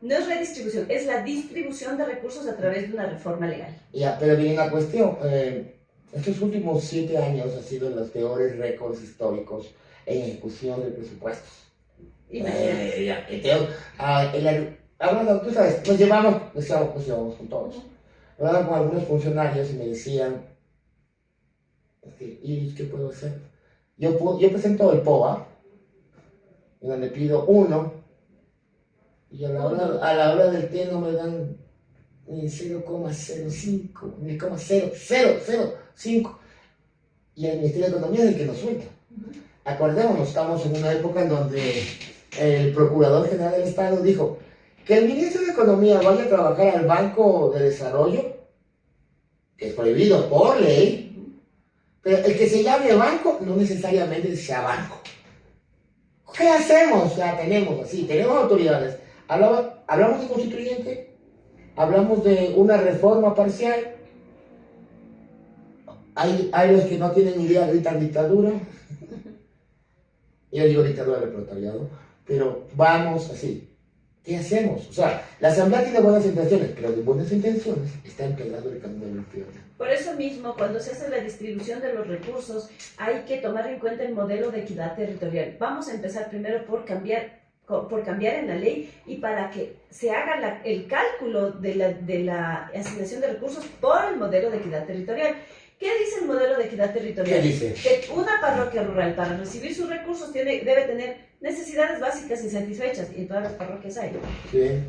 no es redistribución, es la distribución de recursos a través de una reforma legal. Ya, pero viene la cuestión. Estos últimos 7 años han sido los peores récords históricos en ejecución de presupuestos. Bueno, tú sabes, nos llevamos con todos. Hablaba con algunos funcionarios y me decían, ¿y qué puedo hacer? Yo presento el POA, en donde pido 1, y a la hora del té no me dan ni 0,05, ni 0,005. Y el Ministerio de Economía es el que nos suelta. Acordémonos, estamos en una época en donde el Procurador General del Estado dijo que el Ministro de Economía vaya a trabajar al Banco de Desarrollo, que es prohibido por ley, pero el que se llame banco no necesariamente sea banco. ¿Qué hacemos? Ya tenemos autoridades. Hablamos de constituyente, hablamos de una reforma parcial. Hay los que no tienen idea, gritan dictadura. Yo digo dictadura del proletariado, pero vamos así. ¿Qué hacemos? O sea, la Asamblea tiene buenas intenciones, pero de buenas intenciones está empedrado el camino del infierno. Por eso mismo, cuando se hace la distribución de los recursos, hay que tomar en cuenta el modelo de equidad territorial. Vamos a empezar primero por cambiar en la ley y para que se haga el cálculo de la asignación de recursos por el modelo de equidad territorial. ¿Qué dice el modelo de equidad territorial? ¿Qué dice? Que una parroquia rural para recibir sus recursos debe tener necesidades básicas insatisfechas, y en todas las parroquias hay. Sí.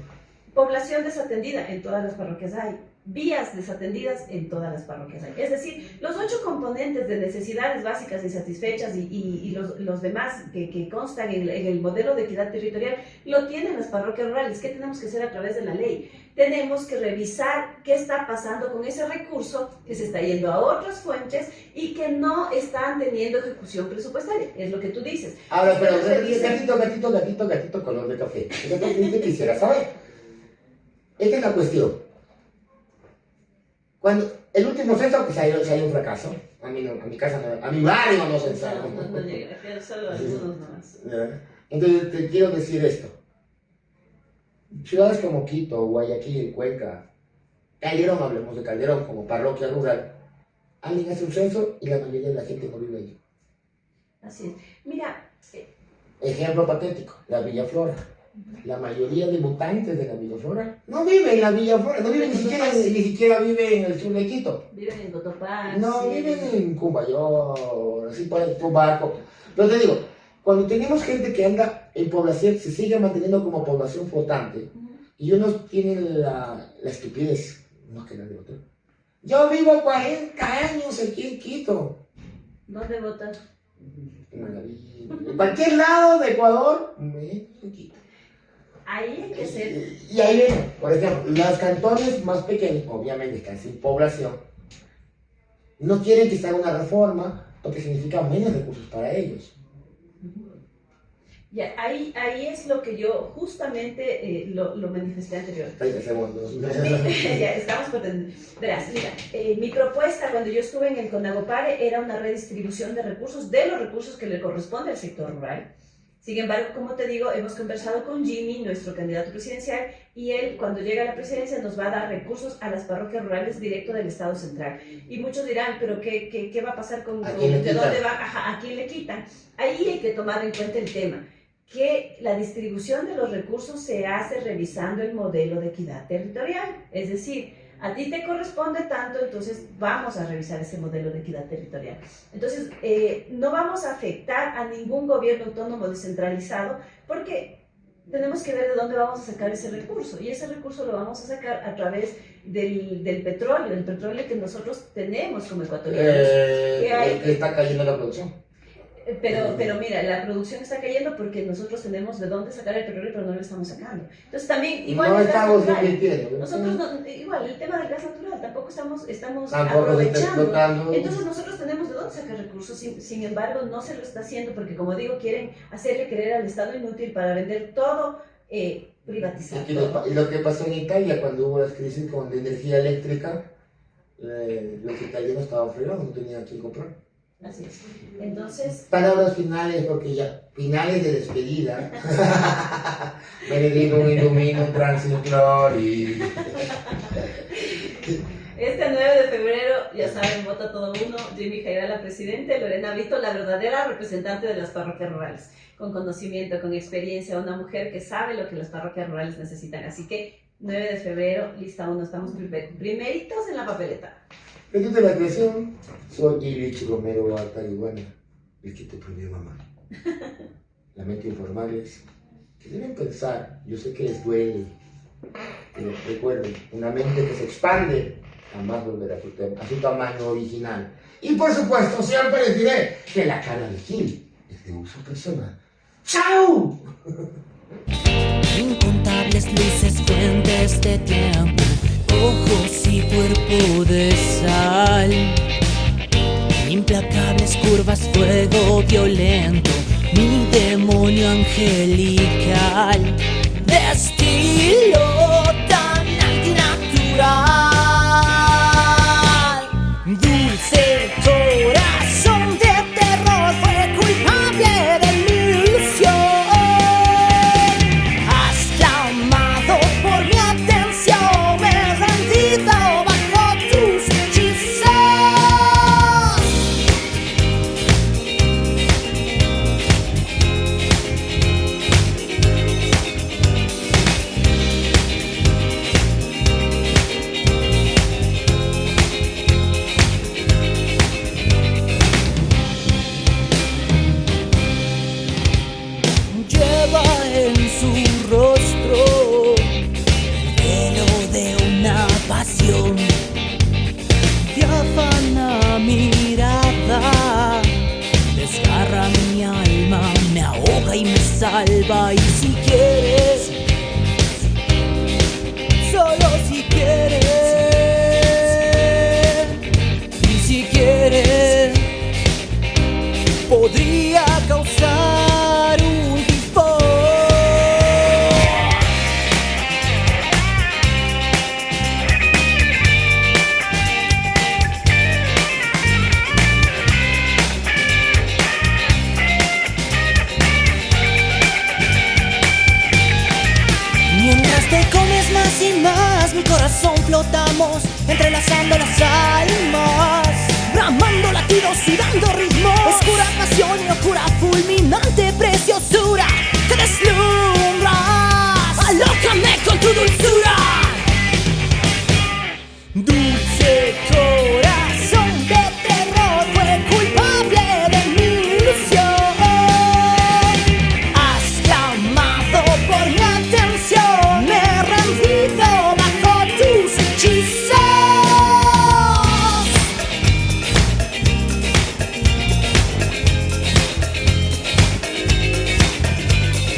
Población desatendida, en todas las parroquias hay. vías desatendidas en todas las parroquias hay. Es decir, los 8 componentes de necesidades básicas insatisfechas y los demás que constan en el modelo de equidad territorial lo tienen las parroquias rurales. ¿Qué tenemos que hacer a través de la ley? Tenemos que revisar qué está pasando con ese recurso que se está yendo a otras fuentes y que no están teniendo ejecución presupuestaria. Es lo que tú dices. Ahora, pero Ustedes gatito, color de café. Yo te quisiera saber. Esta es la cuestión. Cuando el último censo que salió un fracaso, a mi casa no, a mi barrio no censaron. No llega, solo algunos nomás. Entonces te quiero decir esto. Ciudades como Quito, Guayaquil, Cuenca, Calderón, hablemos de Calderón como parroquia rural, alguien hace un censo y la mayoría de la gente no vive allí. Así es. Mira. Ejemplo patético, la Villa Flora. La mayoría de votantes de la Villa Flora no viven en la Villa Flora, no viven ni siquiera viven en el sur de Quito. Viven en Cotopaxi. No, viven en Cumbayón, así por el Tubaco. Pero te digo, cuando tenemos gente que anda en población, se sigue manteniendo como población flotante, y unos tienen la estupidez, no que nadie votó. Yo vivo 40 años aquí en Quito. ¿Dónde votan? En cualquier lado de Ecuador, en Quito. Ahí hay que ser. Y ahí ven, por ejemplo, los cantones más pequeños, obviamente están sin población, no quieren que se haga una reforma porque significa menos recursos para ellos. Ya, ahí es lo que yo justamente lo manifesté anteriormente. 30 segundos. Ya, estamos por... Verás, mira, mi propuesta cuando yo estuve en el CONAGOPARE era una redistribución de recursos, de los recursos que le corresponde al sector rural. Sin embargo, como te digo, hemos conversado con Jimmy, nuestro candidato presidencial, y él, cuando llega a la presidencia, nos va a dar recursos a las parroquias rurales directo del Estado central. Y muchos dirán, ¿pero qué va a pasar con ¿A quién le de quitan? dónde va? Ajá, ¿a quién le quitan? Ahí hay que tomar en cuenta el tema, que la distribución de los recursos se hace revisando el modelo de equidad territorial. Es decir, a ti te corresponde tanto, entonces vamos a revisar ese modelo de equidad territorial. Entonces, no vamos a afectar a ningún gobierno autónomo descentralizado porque tenemos que ver de dónde vamos a sacar ese recurso. Y ese recurso lo vamos a sacar a través del petróleo, el petróleo que nosotros tenemos como ecuatorianos. Que está cayendo la producción. Pero mira, la producción está cayendo porque nosotros tenemos de dónde sacar el petróleo, pero no lo estamos sacando. Entonces también, igual No el gas estamos natural. invirtiendo. Nosotros igual, el tema del gas natural, tampoco estamos Tampoco se está aprovechando. explotando. Entonces nosotros tenemos de dónde sacar recursos, sin embargo no se lo está haciendo porque, como digo, quieren hacerle creer al Estado inútil para vender todo, privatizar todo. Y lo que pasó en Italia cuando hubo las crisis con la energía eléctrica, los italianos estaban fregados, no tenían a quién comprar. Así es. Entonces, Palabras finales, porque ya, finales de despedida. Benedictum illuminum transit glory. este 9 de febrero, ya saben, vota todo uno, Jimmy Jairala, presidente, Lorena Brito, la verdadera representante de las parroquias rurales, con conocimiento, con experiencia, una mujer que sabe lo que las parroquias rurales necesitan. Así que 9 de febrero, lista 1, estamos primeritos en la papeleta. Desde la creación, soy Ilich Romero Atarihuana, el que te prohibió mamá. Lamento informarles que deben pensar, yo sé que les duele, pero recuerden, una mente que se expande jamás volverá a su tamaño original. Y por supuesto, siempre les diré que la cara de Gil es de uso personal. ¡Chao! Incontables luces, fuentes de tiempo, ojos y cuerpo de sal. Implacables curvas, fuego violento, mi demonio angelical. De estilo tan antinatural. Dulce corazón de terror fue culpable de mi ilusión. Has clamado por mi atención, me he rendido bajo tus hechizos. toca y me salva. Y si quieres, solo si quieres, y si quieres, podría causar un tifón. Mientras te comes más y más, mi corazón flotamos, entrelazando las almas, bramando latidos y dando ritmo.